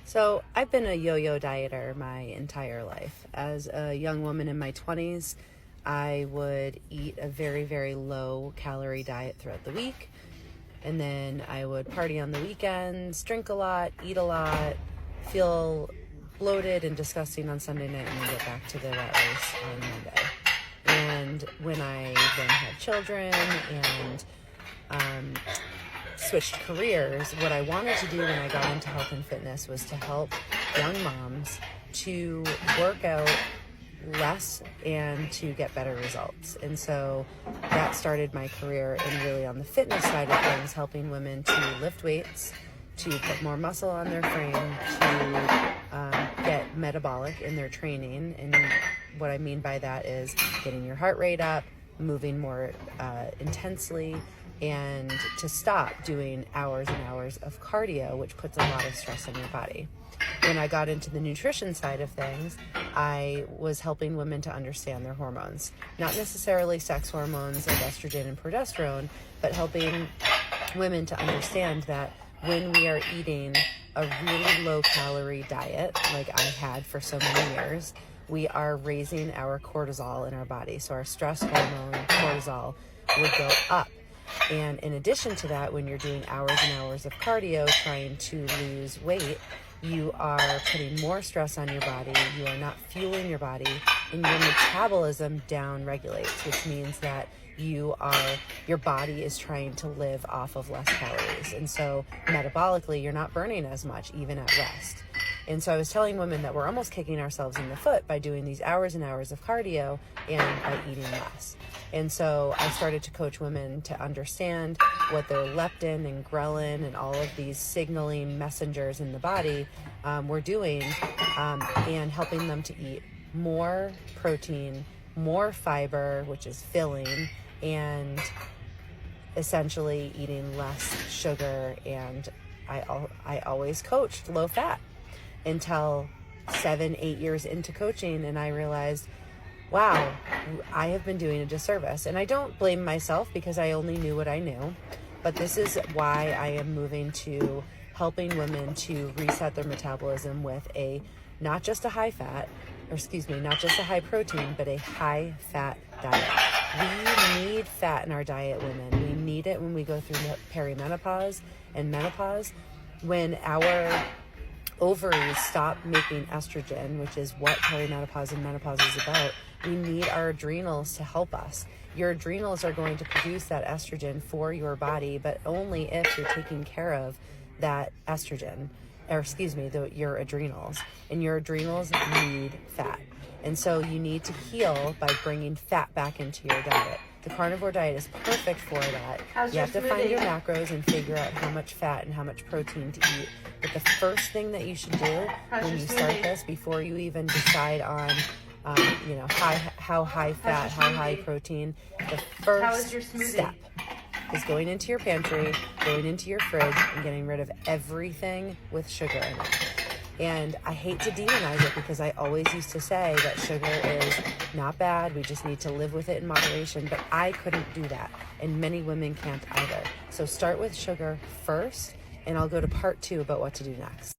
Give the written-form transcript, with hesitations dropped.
So I've been a yo-yo dieter my entire life. As a young woman in my 20s, I would eat a very, very low calorie diet throughout the week. And then I would party on the weekends, drink a lot, eat a lot, feel bloated and disgusting on Sunday night, and then get back to the rat race on Monday. And when I then had children and switched careers, what I wanted to do when I got into health and fitness was to help young moms to work out less and to get better results. And so that started my career in really on the fitness side of things, helping women to lift weights, to put more muscle on their frame, to get metabolic in their training. And what I mean by that is getting your heart rate up, moving more intensely, and to stop doing hours and hours of cardio, which puts a lot of stress on your body. When I got into the nutrition side of things, I was helping women to understand their hormones. Not necessarily sex hormones like estrogen and progesterone, but helping women to understand that when we are eating a really low calorie diet, like I had for so many years, we are raising our cortisol in our body. So our stress hormone, cortisol, would go up. And in addition to that, when you're doing hours and hours of cardio trying to lose weight, you are putting more stress on your body, you are not fueling your body, and your metabolism down regulates, which means that your body is trying to live off of less calories. And so metabolically, you're not burning as much even at rest. And so I was telling women that we're almost kicking ourselves in the foot by doing these hours and hours of cardio and by eating less. And so I started to coach women to understand what their leptin and ghrelin and all of these signaling messengers in the body were doing, and helping them to eat more protein, more fiber, which is filling, and essentially eating less sugar. And I always coached low fat until 7-8 years into coaching, and I realized, wow, I have been doing a disservice. And I don't blame myself because I only knew what I knew, but this is why I am moving to helping women to reset their metabolism with not just a high protein, but a high fat diet. We need fat in our diet, women. We need it when we go through perimenopause and menopause, when our ovaries stop making estrogen, which is what perimenopause and menopause is about. We need our adrenals to help us. Your adrenals are going to produce that estrogen for your body, but only if you're taking care of that estrogen, your adrenals. And your adrenals need fat. And so you need to heal by bringing fat back into your diet. The carnivore diet is perfect for that. You have to find your macros and figure out how much fat and how much protein to eat. But the first thing that you should do when you start this, before you even decide on how high fat, how high protein, the first step is going into your pantry, going into your fridge, and getting rid of everything with sugar in it. And I hate to demonize it because I always used to say that sugar is not bad, we just need to live with it in moderation, but I couldn't do that, and many women can't either. So start with sugar first, and I'll go to part 2 about what to do next.